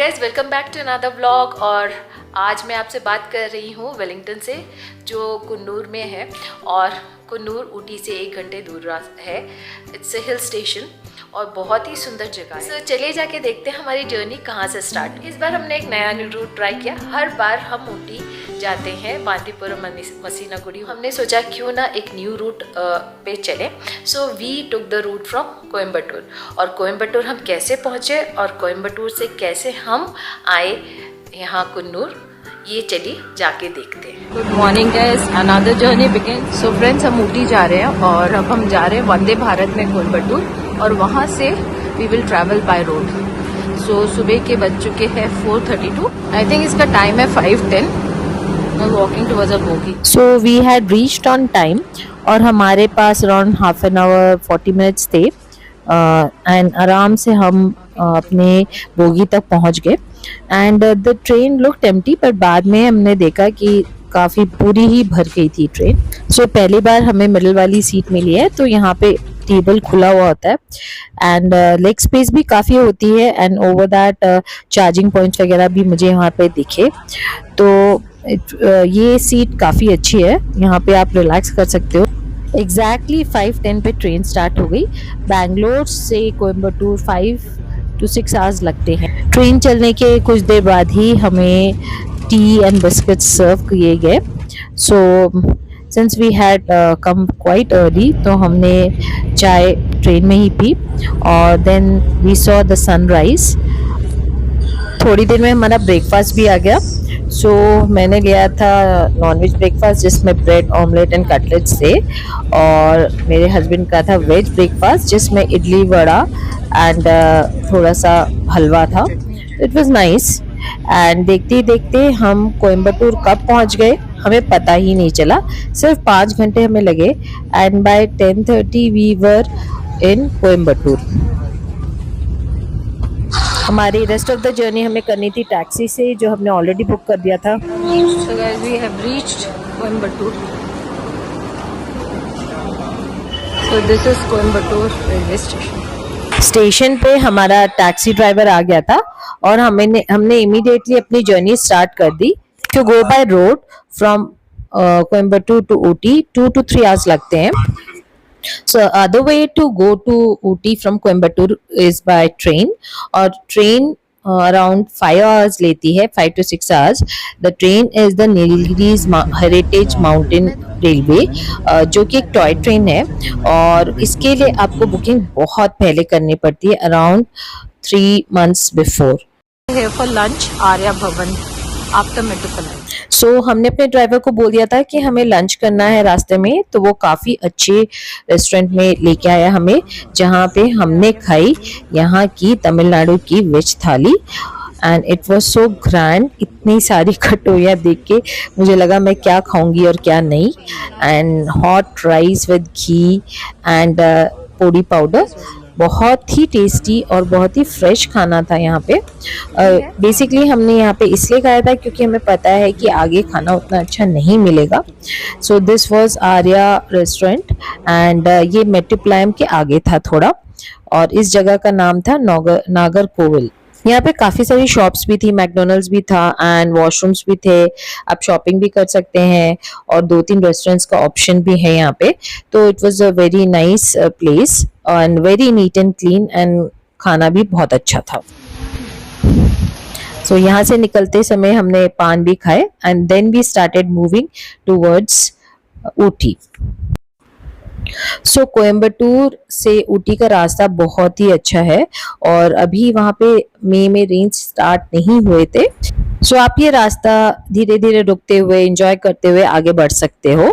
Guys, welcome back to another vlog. और आज मैं आपसे बात कर रही हूँ वेलिंगटन से, जो कुन्नूर में है। और कुन्नूर ऊटी से 1 घंटे दूर है। इट्स ए हिल स्टेशन और बहुत ही सुंदर जगह है। तो चलिए जाके देखते हैं हमारी जर्नी कहाँ से स्टार्ट। इस बार हमने एक नया रूट ट्राई किया। हर बार हम ऊटी जाते हैं बांदीपुरम मसीनागुड़ी। हमने सोचा क्यों ना एक न्यू रूट पे चलें। So we took the route from Coimbatore. और कोयम्बटूर हम कैसे पहुँचे और कोयम्बटूर से कैसे हम आए यहाँ कुन्नूर, ये चलिए जाके देखते हैं। Good morning guys, another journey begin. So friends, हम ऊटी जा रहे हैं और अब हम जा रहे हैं वंदे भारत में कोयम्बटूर, और वहाँ से we will travel by road. So सुबह के बज चुके हैं 4:32। आई थिंक इसका टाइम है 5:10। Walking towards a bogie. So we had reached on time और हमारे पास around half an hour 40 minutes थे। एंड आराम से हम अपने बोगी तक पहुंच गए। And the train looked empty, पर बाद में हमने देखा कि काफ़ी पूरी ही भर गई थी ट्रेन। सो पहली बार हमें मिडिल वाली सीट मिली है, तो यहाँ पे टेबल खुला हुआ होता है एंड लेग स्पेस भी काफ़ी होती है। And over that charging points वगैरह भी मुझे यहाँ पे दिखे। तो ये सीट काफ़ी अच्छी है, यहाँ पे आप रिलैक्स कर सकते हो। एग्जैक्टली 5:10 पे ट्रेन स्टार्ट हो गई। बैंगलोर से कोयम्बटूर 5 to 6 आवर्स लगते हैं। ट्रेन चलने के कुछ देर बाद ही हमें टी एंड बिस्किट्स सर्व किए गए। So since we had come quite early, तो हमने चाय ट्रेन में ही पी और then we saw the sunrise. थोड़ी देर में हमारा ब्रेकफास्ट भी आ गया। सो मैंने लिया था नॉनवेज ब्रेकफास्ट, जिसमें ब्रेड ऑमलेट एंड कटलेट्स थे, और मेरे हस्बैंड का था वेज ब्रेकफास्ट, जिसमें इडली वड़ा एंड थोड़ा सा हलवा था। It was nice. एंड देखते ही देखते हम कोयम्बटूर कब पहुंच गए हमें पता ही नहीं चला। सिर्फ 5 घंटे हमें लगे एंड बाय 10:30 वी वर इन कोयम्बटूर। हमारी रेस्ट ऑफ द जर्नी हमें करनी थी टैक्सी से, जो हमने ऑलरेडी बुक कर दिया था। So guys, we have reached Coimbatore. So this is Coimbatore railway station. Station पे हमारा टैक्सी ड्राइवर आ गया था और हमने इमीडिएटली अपनी जर्नी स्टार्ट कर दी। To go by road from Coimbatore to Ooty 2 to 3 hours लगते हैं। So other way to go to Ooty from Coimbatore is by train, और train around 5 hours लेती है, 5 to 6 hours. The train is the Nilgiris Heritage Mountain Railway, जो कि एक toy train है, और इसके लिए आपको बुकिंग बहुत पहले करनी पड़ती है, around 3 months before. Here for lunch, Arya भवन आफ्टर मेट्रो लंच। सो हमने अपने ड्राइवर को बोल दिया था कि हमें लंच करना है रास्ते में, तो वो काफ़ी अच्छे रेस्टोरेंट में लेके आया हमें, जहाँ पे हमने खाई यहाँ की तमिलनाडु की वेज थाली। And it was so grand. इतनी सारी कटोरियाँ देख के मुझे लगा मैं क्या खाऊंगी और क्या नहीं। And hot rice with ghee and podi powder, बहुत ही टेस्टी और बहुत ही फ्रेश खाना था यहाँ पे। बेसिकली हमने यहाँ पे इसलिए खाया था क्योंकि हमें पता है कि आगे खाना उतना अच्छा नहीं मिलेगा। So this was Arya restaurant and ये मेट्रोप्लायम के आगे था थोड़ा, और इस जगह का नाम था नागरकोविल। यहाँ पे काफ़ी सारी शॉप्स भी थी, मैकडोनल्ड्स भी था एंड वॉशरूम्स भी थे। आप शॉपिंग भी कर सकते हैं और 2-3 रेस्टोरेंट्स का ऑप्शन भी है यहाँ पे। तो it was a very nice place and very neat and clean, and खाना भी बहुत अच्छा था। सो यहाँ से निकलते समय हमने पान भी खाए and then we started moving towards Ooty. So Coimbatore से ऊटी का रास्ता बहुत ही अच्छा है, और अभी वहाँ पे मई में रेंज स्टार्ट नहीं हुए थे। सो आप ये रास्ता धीरे धीरे रुकते हुए एंजॉय करते हुए आगे बढ़ सकते हो।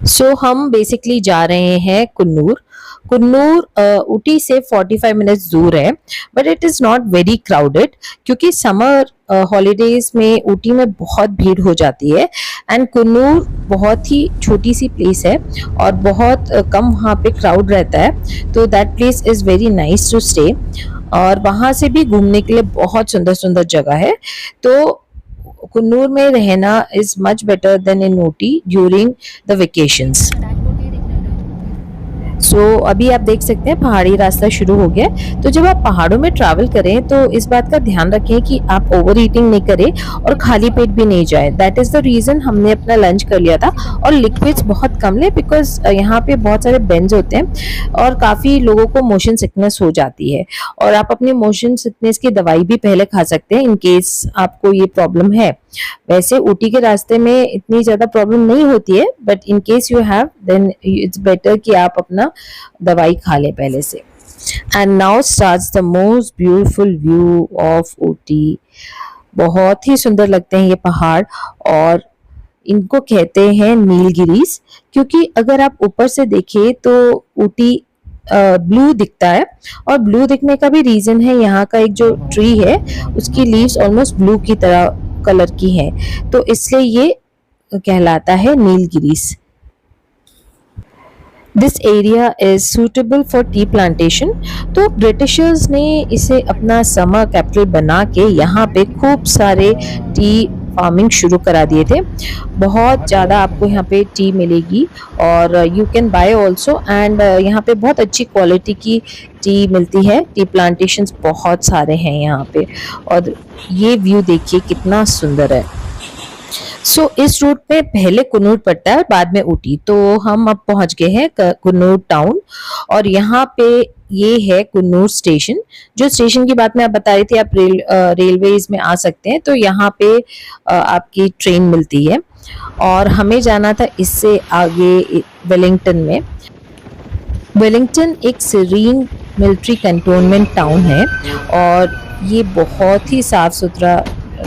सो हम बेसिकली जा रहे हैं कुन्नूर। कुन्नूर ऊटी से 45 मिनट्स दूर है, but it is not very crowded, क्योंकि समर हॉलीडेज में ऊटी में बहुत भीड़ हो जाती है। एंड कुन्नूर बहुत ही छोटी सी प्लेस है और बहुत कम वहाँ पे क्राउड रहता है, तो that place is very nice to stay. और वहाँ से भी घूमने के लिए बहुत सुंदर सुंदर जगह है। तो कुन्नूर में रहना is much better than in Ooty during the vacations. So अभी आप देख सकते हैं पहाड़ी रास्ता शुरू हो गया है। तो जब आप पहाड़ों में ट्रैवल करें तो इस बात का ध्यान रखें कि आप ओवर ईटिंग नहीं करें और खाली पेट भी नहीं जाए। दैट इज द रीजन हमने अपना लंच कर लिया था और लिक्विड्स बहुत कम ले, बिकॉज यहाँ पे बहुत सारे बेंज होते हैं और काफी लोगों को मोशन सिकनेस हो जाती है। और आप अपनी मोशन सिकनेस की दवाई भी पहले खा सकते हैं इन केस आपको ये प्रॉब्लम है। वैसे ऊटी के रास्ते में इतनी ज्यादा प्रॉब्लम नहीं होती है, but in case you have then it's better कि आप अपना दवाई खा लें पहले से। And now starts the most beautiful view of Ooty. बहुत ही सुंदर लगते हैं ये पहाड़ और इनको कहते हैं नीलगिरीज, क्योंकि अगर आप ऊपर से देखें तो ऊटी ब्लू दिखता है। और ब्लू दिखने का भी रीजन है, यहाँ का एक जो ट्री है उसकी लीव्स ऑलमोस्ट ब्लू की तरह कलर की है, तो इसलिए ये कहलाता है Nilgiris. This area is suitable for tea plantation. तो ब्रिटिशर्स ने इसे अपना समर कैपिटल बना के यहाँ पे खूब सारे टी फार्मिंग शुरू करा दिए थे। बहुत ज़्यादा आपको यहाँ पे टी मिलेगी और you can buy also. And यहाँ पे बहुत अच्छी क्वालिटी की टी मिलती है। टी प्लांटेशंस बहुत सारे हैं यहाँ पे और ये व्यू देखिए कितना सुंदर है। सो इस रूट में पहले कुन्नूर पड़ता है, बाद में ऊटी। तो हम अब पहुंच गए हैं कुन्नूर टाउन और यहाँ पे ये है कुन्नूर स्टेशन। जो स्टेशन की बात मैं आप बता रही थी, आप रेलवेज में आ सकते हैं तो यहाँ पे आपकी ट्रेन मिलती है और हमें जाना था इससे आगे वेलिंगटन में। वेलिंगटन एक सीरीन मिलिट्री कैंटोनमेंट टाउन है और ये बहुत ही साफ सुथरा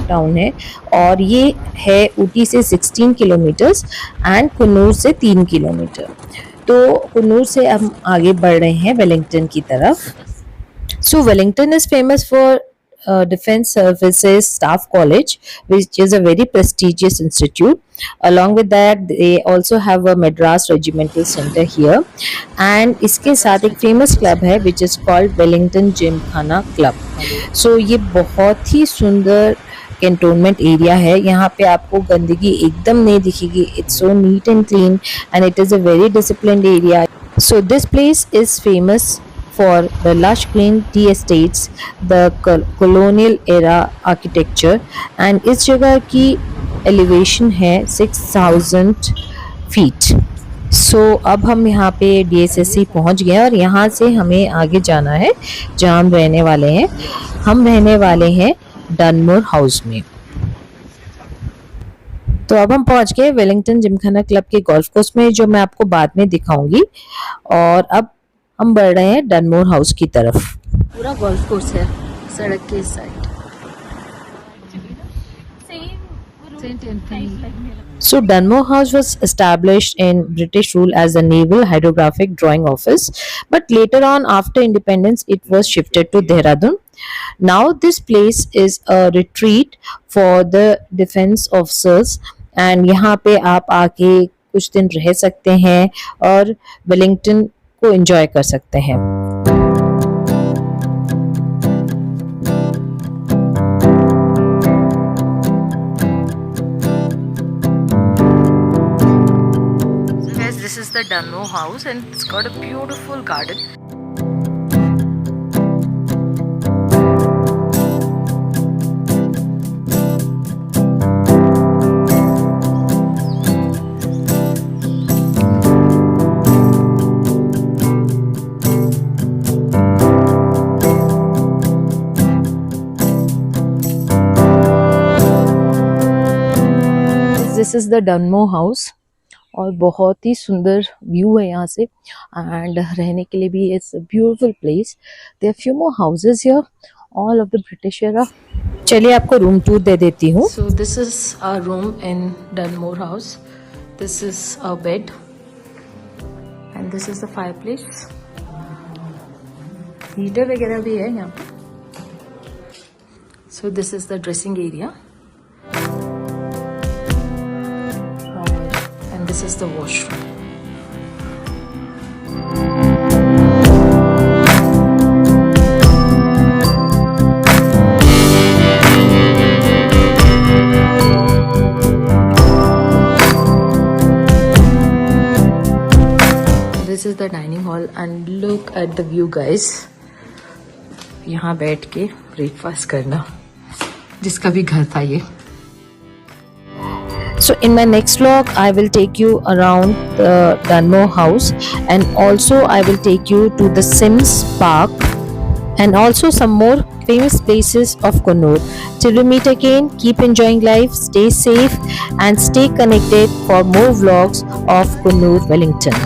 टाउन है और ये है ऊटी से 16 किलोमीटर्स एंड कुन्नूर से 3 किलोमीटर। तो कुन्नूर से हम आगे बढ़ रहे हैं वेलिंगटन की तरफ। So Wellington is famous for Defense Services Staff College, which is a very prestigious institute. Along with that, they also have a Madras Regimental Center here. And इसके साथ एक famous club है which is called Wellington Gymkhana Club. So ये बहुत ही सुंदर cantonment area है। यहाँ पे आपको गंदगी एकदम नहीं दिखेगी। It's so neat and clean and it is a very disciplined area. So this place is famous for the lush green tea estates, the colonial era architecture and इस जगह की elevation है 6000 feet. So अब हम यहाँ पे DSSC पहुँच गए और यहाँ से हमें आगे जाना है जहाँ हम रहने वाले हैं। हम रहने वाले हैं डनमोर हाउस में। तो अब हम पहुँच गए वेलिंगटन जिमखाना क्लब के गोल्फ कोर्स में, जो मैं आपको बाद में दिखाऊंगी। और अब हम बढ़ रहे हैं डनमोर हाउस की तरफ। पूरा गोल्फ कोर्स है सड़क के इस side. So Dunmore House was established in British rule as a naval hydrographic drawing office, but later on after independence it was shifted to Dehradun. Now this place is a retreat for the defense officers and यहाँ पे आप आके कुछ दिन रह सकते हैं और वेलिंगटन को एंजॉय कर सकते हैं। This is the Dunmore house and it's got a beautiful garden. This is the Dunmore house और बहुत ही सुंदर व्यू है यहाँ से एंड रहने के लिए भी it's a beautiful place. There are few more houses here all of the British era. चलिए आपको रूम टूर दे देती हूँ। So this is our room in Dunmore house. This is our bed and this is the fireplace. Heater वगैरह भी है यहाँ पे। So this is the dressing area. This is the washroom. This this is the dining hall and look at the view guys. यहाँ बैठ के breakfast करना, जिसका भी घर था ये. So in my next vlog, I will take you around the Dunmore house, and also I will take you to the Sims Park and also some more famous places of Coonoor. Till we meet again, keep enjoying life, stay safe and stay connected for more vlogs of Coonoor, Wellington.